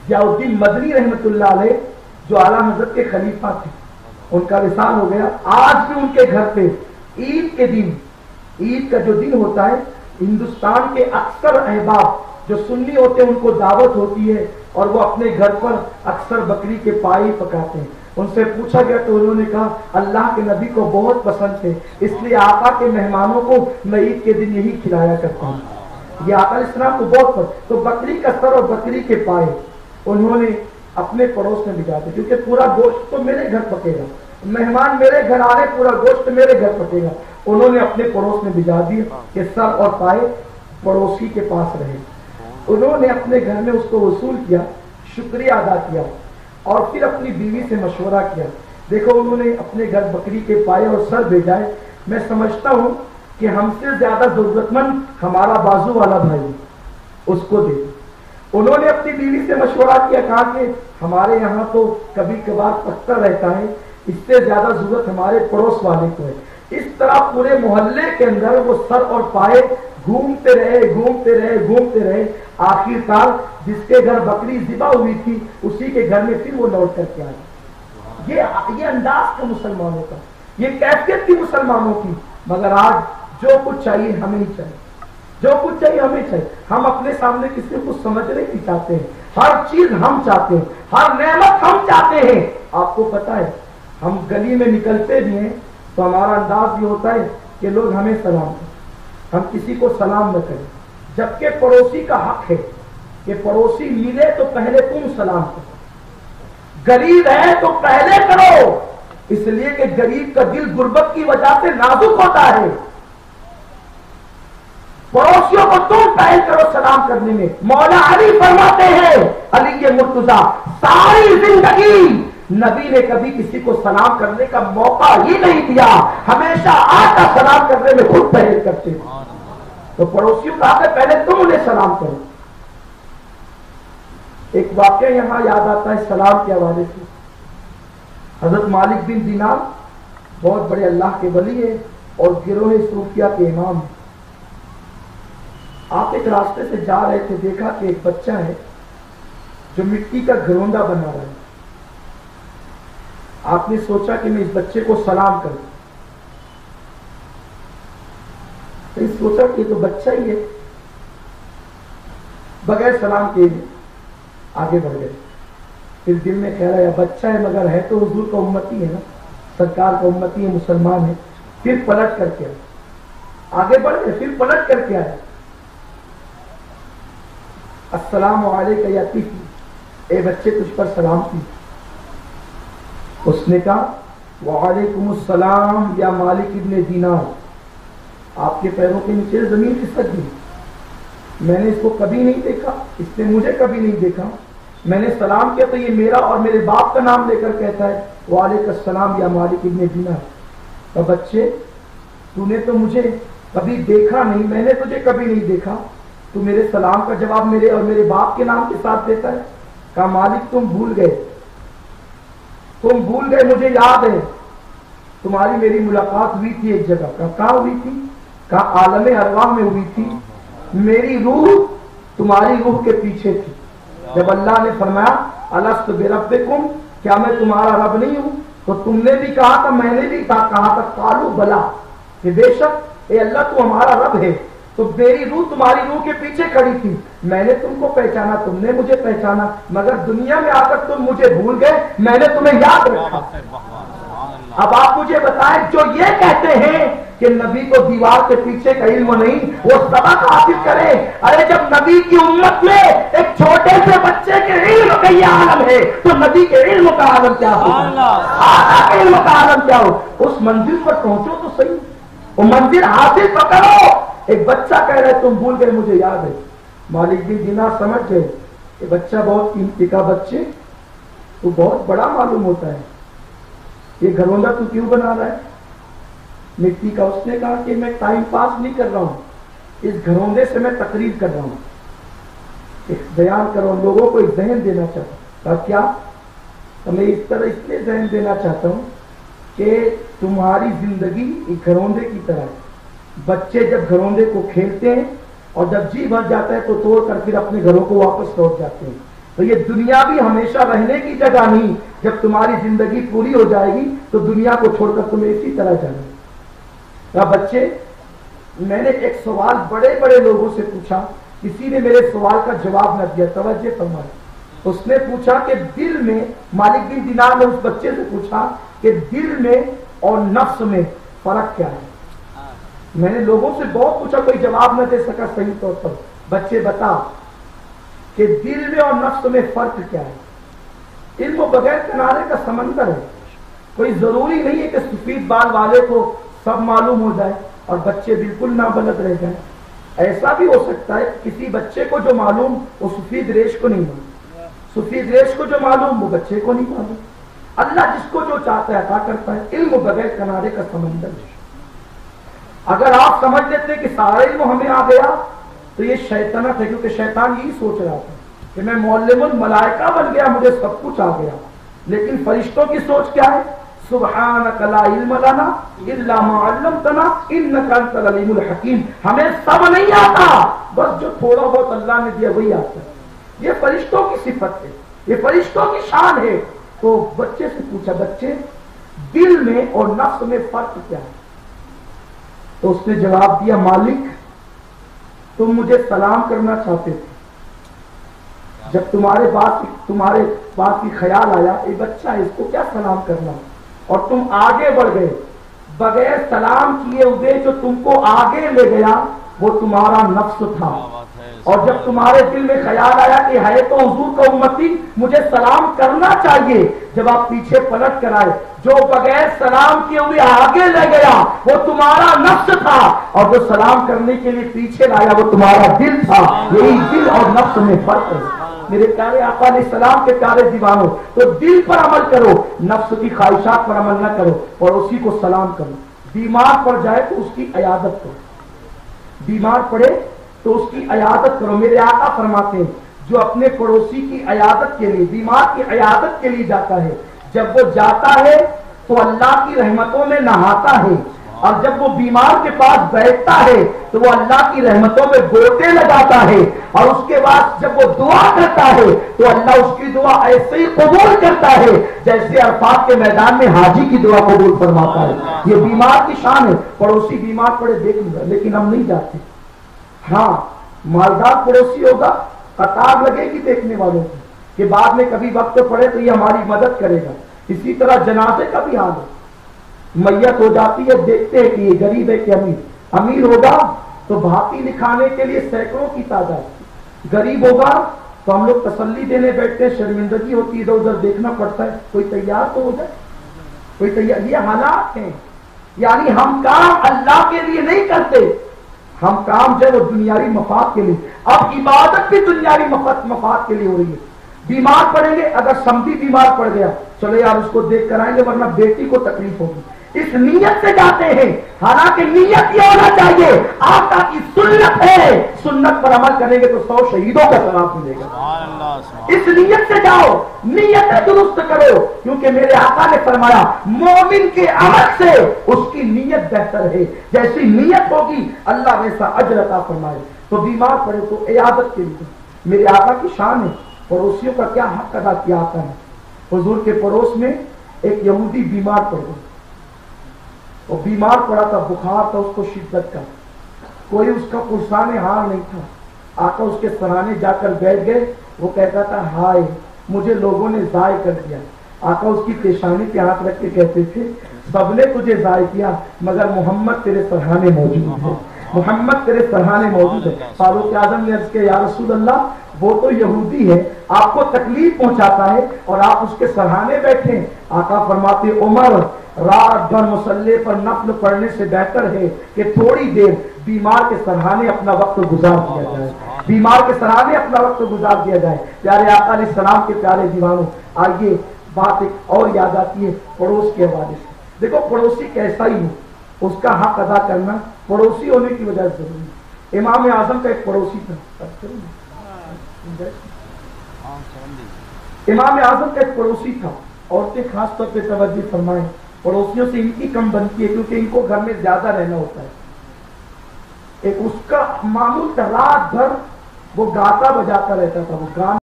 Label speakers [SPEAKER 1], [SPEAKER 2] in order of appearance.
[SPEAKER 1] ضیاء الدین مدنی رحمۃ اللہ علیہ جو اعلیٰ حضرت کے خلیفہ تھے، ان کا وصال ہو گیا. آج بھی ان کے گھر پہ عید کے دن، عید کا جو دن ہوتا ہے، ہندوستان کے اکثر احباب جو سنی ہوتے ہیں ان کو دعوت ہوتی ہے اور وہ اپنے گھر پر اکثر بکری کے پائی پکاتے ہیں. ان سے پوچھا گیا تو انہوں نے کہا اللہ کے نبی کو بہت پسند تھے، اس لیے آقا کے مہمانوں کو میں عید کے دن یہی کھلایا کرتا ہوں. یہ آقا علیہ السلام کو بہت پسند. تو بکری کا سر اور بکری کے پائے انہوں نے اپنے پڑوس میں بھجا دیا، کیونکہ پورا گوشت تو میرے گھر پکے گا، مہمان میرے گھر آ رہے، پورا گوشت میرے گھر پکے گا. انہوں نے اپنے پڑوس میں بھجا دیا کہ سر اور پائے پڑوسی کے پاس رہے. انہوں نے اپنے گھر میں اس کو وصول کیا، شکریہ ادا کیا اور پھر اپنی بیوی سے مشورہ کیا. دیکھو انہوں نے اپنے گھر بکری کے پائے اور سر بھیجائے. میں سمجھتا ہوں کہ ہم سے زیادہ ضرورت مند ہمارا بازو والا بھائی، اس کو دے. انہوں نے اپنی بیوی سے مشورہ کیا، کہا کہ ہمارے یہاں تو کبھی کبھار پتھر رہتا ہے، اس سے زیادہ ضرورت ہمارے پڑوس والے کو ہے. اس طرح پورے محلے کے اندر وہ سر اور پائے گھومتے رہے. آخر کار جس کے گھر بکری ذبح ہوئی تھی اسی کے گھر میں پھر وہ لوٹ کر کے آئے. یہ انداز تھا مسلمانوں کا، یہ کیفیت تھی مسلمانوں کی. مگر آج جو کچھ چاہیے ہمیں ہی چاہیے، جو کچھ چاہیے ہمیں چاہیے. ہم اپنے سامنے کسی کو سمجھنے نہیں چاہتے ہیں، ہر چیز ہم چاہتے ہیں، ہر نعمت ہم چاہتے ہیں. آپ کو پتا ہے ہم گلی میں نکلتے بھی ہیں تو ہمارا انداز یہ ہوتا ہے کہ لوگ ہمیں سلام کریں، ہم کسی کو سلام نہ کریں. جبکہ پڑوسی کا حق ہے کہ پڑوسی ملے تو پہلے تم سلام کرو، غریب ہے تو پہلے کرو، اس لیے کہ غریب کا دل غربت کی وجہ سے نازک ہوتا ہے. پڑوسیوں کو تم پہل کرو سلام کرنے میں. مولا علی فرماتے ہیں، علی مرتضیٰ ساری زندگی نبی نے کبھی کسی کو سلام کرنے کا موقع ہی نہیں دیا، ہمیشہ آقا سلام کرنے میں خود پہل کرتے ہیں. تو پڑوسیوں کا آگے پہلے تم انہیں سلام کرو. ایک واقعہ یہاں یاد آتا ہے سلام کے حوالے سے. حضرت مالک بن دینار بہت بڑے اللہ کے ولی ہے اور گروہ صوفیہ کے امام ہیں. آپ ایک راستے سے جا رہے تھے، دیکھا کہ ایک بچہ ہے جو مٹی کا گھروندا بنا رہا ہے. آپ نے سوچا کہ میں اس بچے کو سلام کروں. سوچا کہ تو بچہ ہی ہے، بغیر سلام کے آگے بڑھ گئے. پھر دل میں کہہ رہا ہے بچہ ہے مگر ہے تو حضور کا امتی ہے نا، سرکار کا امتی ہے، مسلمان ہے. پھر پلٹ کر کے آگے بڑھ گئے. پھر پلٹ کر کے آئے، السلام علیکم یا طفل، اے بچے تجھ پر سلام کی. اس نے کہا وعلیکم السلام یا مالک ابن دینار. آپ کے پیروں کے نیچے زمین کھسک گئی. میں نے اس کو کبھی نہیں دیکھا، اس نے مجھے کبھی نہیں دیکھا. میں نے سلام کیا تو یہ میرا اور میرے باپ کا نام لے کر کہتا ہے وعلیکم السلام یا مالک ابن دینار. تو بچے تو نے تو مجھے کبھی دیکھا نہیں، میں نے تجھے کبھی نہیں دیکھا، تو میرے سلام کا جواب میرے اور میرے باپ کے نام کے ساتھ دیتا ہے. کہا مالک تم بھول گئے، مجھے یاد ہے تمہاری میری ملاقات ہوئی تھی ایک جگہ. کہاں ہوئی تھی؟ کہا عالم ارواح میں ہوئی تھی. میری روح تمہاری روح کے پیچھے تھی. جب اللہ نے فرمایا الست بربکم، کیا میں تمہارا رب نہیں ہوں، تو تم نے بھی کہا تھا، میں نے بھی کہا تھا قالوا بلا، کہ بے شک اے اللہ تو ہمارا رب ہے. تو میری روح تمہاری روح کے پیچھے کھڑی تھی، میں نے تم کو پہچانا، تم نے مجھے پہچانا، مگر دنیا میں آ کر تم مجھے بھول گئے، میں نے تمہیں یاد رکھا. اب آپ مجھے بتائیں جو یہ کہتے ہیں کہ نبی کو دیوار کے پیچھے کا علم نہیں، وہ سبق حاصل کرے. ارے جب نبی کی امت میں ایک چھوٹے سے بچے کے علم کا یہ عالم ہے تو نبی کے علم کا عالم کیا ہو، آقا کے علم کا عالم کیا ہو. اس منزل پر پہنچو تو صحیح، وہ منزل حاصل تو کرو. ایک بچہ کہہ رہا ہے تم بھول گئے، مجھے یاد ہے. مالک بن دینار سمجھ گئے کہ بچہ بہت قیمتی کا، بچے تو بہت بڑا معلوم ہوتا ہے، یہ گھروندا تو کیوں بنا رہا ہے مٹی کا. اس نے کہا کہ میں ٹائم پاس نہیں کر رہا ہوں، اس گھروندے سے میں تقریر کر رہا ہوں، ایک بیان کر رہا ہوں، لوگوں کو ایک ذہن دینا چاہتا ہوں. کہا کیا؟ تو میں اس طرح اس لیے ذہن دینا چاہتا ہوں کہ تمہاری زندگی ایک گھروندے کی طرح ہے. بچے جب گھروندے کو کھیلتے ہیں اور جب جی بھر جاتا ہے تو توڑ کر پھر اپنے گھروں کو واپس لوٹ جاتے ہیں. تو یہ دنیا بھی ہمیشہ رہنے کی جگہ نہیں، جب تمہاری زندگی پوری ہو جائے گی تو دنیا کو چھوڑ کر تمہیں اسی طرح جانا۔ بچے، میں نے ایک سوال بڑے بڑے لوگوں سے پوچھا، کسی نے میرے سوال کا جواب نہ دیا، توجہ فرمائیں۔ اس نے پوچھا کہ دل میں، مالک بن دینار نے اس بچے سے پوچھا کہ دل میں اور نفس میں فرق کیا ہے؟ میں نے لوگوں سے بہت پوچھا، کوئی جواب نہ دے سکا صحیح طور پر۔ بچے بتا کہ دل میں اور نفس میں فرق کیا ہے؟ علم و بغیر کنارے کا سمندر ہے، کوئی ضروری نہیں ہے کہ سفید بال والے کو سب معلوم ہو جائے اور بچے بالکل نابلد رہ جائیں۔ ایسا بھی ہو سکتا ہے کسی بچے کو جو معلوم وہ سفید ریش کو نہیں معلوم، سفید ریش کو جو معلوم وہ بچے کو نہیں معلوم۔ اللہ جس کو جو چاہتا ہے عطا کرتا ہے۔ علم و بغیر کنارے کا سمندر ہے۔ اگر آپ سمجھ لیتے کہ سارا علم ہمیں آ گیا تو یہ شیطنت ہے، کیونکہ شیطان یہی سوچ رہا تھا کہ میں معلم الملائکہ بن گیا، مجھے سب کچھ آ گیا۔ لیکن فرشتوں کی سوچ کیا ہے؟ سبحانک لا علم لنا الا ما علمتنا انک انت العلیم الحکیم۔ ہمیں سب نہیں آتا، بس جو تھوڑا بہت اللہ نے دیا وہی آتا ہے۔ یہ فرشتوں کی صفت ہے، یہ فرشتوں کی شان ہے۔ تو بچے سے پوچھا، بچے دل میں اور نفس میں فرق کیا ہے؟ تو اس نے جواب دیا، مالک تم مجھے سلام کرنا چاہتے تھے، جب تمہارے پاس کی خیال آیا یہ بچہ ہے، اس کو کیا سلام کرنا، اور تم آگے بڑھ گئے بغیر سلام کیے ہوئے۔ جو تم کو آگے لے گیا وہ تمہارا نفس تھا، اور جب تمہارے دل میں خیال آیا کہ ہے تو حضور کا امتی، مجھے سلام کرنا چاہیے، جب آپ پیچھے پلٹ کر آئے، جو بغیر سلام کیے ہوئے آگے لے گیا وہ تمہارا نفس تھا، اور جو سلام کرنے کے لیے پیچھے لایا وہ تمہارا دل تھا۔ یہی دل اور نفس میں فرق ہے۔ میرے پیارے آقا علیہ السلام کے پیارے دیوانوں، تو دل پر عمل کرو، نفس کی خواہشات پر عمل نہ کرو، پڑوسی کو سلام کرو۔ بیمار پڑ جائے تو اس کی عیادت کرو، بیمار پڑے تو اس کی عیادت کرو۔ میرے آقا فرماتے ہیں جو اپنے پڑوسی کی عیادت کے لیے، بیمار کی عیادت کے لیے جاتا ہے، جب وہ جاتا ہے تو اللہ کی رحمتوں میں نہاتا ہے، اور جب وہ بیمار کے پاس بیٹھتا ہے تو وہ اللہ کی رحمتوں میں گوتے لگاتا ہے، اور اس کے بعد جب وہ دعا کرتا ہے تو اللہ اس کی دعا ایسے ہی قبول کرتا ہے جیسے عرفات کے میدان میں حاجی کی دعا قبول فرماتا ہے۔ یہ بیمار کی شان ہے۔ پڑوسی بیمار پڑے دیکھ لوں گا، لیکن ہم نہیں جاتے۔ ہاں مالدار پڑوسی ہوگا، قطار لگے گی دیکھنے والوں کی کہ بعد میں کبھی وقت پڑے تو یہ ہماری مدد کرے گا۔ اسی طرح جنازے کا بھی حال ہے، میت ہو جاتی ہے، دیکھتے ہیں کہ یہ غریب ہے کہ امیر، امیر ہوگا تو بھاتی لکھانے کے لیے سینکڑوں کی تعداد، غریب ہوگا تو ہم لوگ تسلی دینے بیٹھتے ہیں، شرمندگی ہوتی ہے، ادھر ادھر دیکھنا پڑتا ہے، کوئی تیار تو ہو جائے، کوئی تیار۔ یہ حالات ہیں، یعنی ہم کام اللہ کے لیے نہیں کرتے، ہم کام جو ہے وہ دنیاوی مفاد کے لیے۔ اب عبادت بھی دنیاوی مفاد کے لیے ہو رہی ہے۔ بیمار پڑیں گے، اگر سمدھی بیمار پڑ گیا چلو یار اس کو دیکھ کر آئیں گے ورنہ بیٹی کو تکلیف ہوگی، اس نیت سے جاتے ہیں۔ حالانکہ نیت یہ ہونا چاہیے آقا کی سنت ہے، سنت پر عمل کریں گے تو 100 شہیدوں کا ثواب ملے گا۔ اس نیت سے جاؤ، نیت درست کرو، کیونکہ میرے آقا نے فرمایا مومن کے عمل سے اس کی نیت بہتر ہے، جیسی نیت ہوگی اللہ ویسا اجر عطا فرمائے۔ تو بیمار پڑے تو عیادت کے لیے میرے آقا کی شان ہے۔ پڑوسیوں کا کیا حق ادا کیا آتا ہے۔ حضور کے پڑوس میں ایک یہودی بیمار پڑ گیا، وہ بیمار پڑا تھا، بخار تھا اس کو شدت کا، کوئی اس کا پرسان حال نہیں تھا۔ آقا اس کے سرانے جا کر بیٹھ گئے، وہ کہتا تھا ہائے مجھے لوگوں نے ضائع کر دیا۔ آقا اس کی پیشانی پہ ہاتھ رکھ کے کہتے تھے سب نے تجھے ضائع کیا مگر محمد تیرے سرہانے موجود ہے، محمد تیرے سرہانے موجود ہے۔ فاروق اعظم نے عرض کیا یا رسول اللہ وہ تو یہودی ہے، آپ کو تکلیف پہنچاتا ہے اور آپ اس کے سرہانے بیٹھے۔ آقا فرماتے عمر رات بھر مصلی پر نفل پڑھنے سے بہتر ہے کہ تھوڑی دیر بیمار کے سرہانے اپنا وقت گزار دیا جائے، بیمار کے سرہانے اپنا وقت گزار دیا جائے۔ پیارے آقا علیہ السلام کے پیارے دیوانوں، آئیے بات ایک اور یاد آتی ہے پڑوس کے حوالے سے۔ دیکھو پڑوسی کیسا ہی ہو اس کا حق ادا کرنا پڑوسی ہونے کی وجہ سے ضروری ہے۔ امام اعظم کا ایک پڑوسی تھا، امام اعظم کا ایک پڑوسی تھا۔ عورتیں خاص طور پہ توجہ فرمائیں، پڑوسیوں سے ان کی کم بنتی ہے کیونکہ ان کو گھر میں زیادہ رہنا ہوتا ہے۔ ایک اس کا معمول تھا رات بھر وہ گاتا بجاتا رہتا تھا، وہ گانا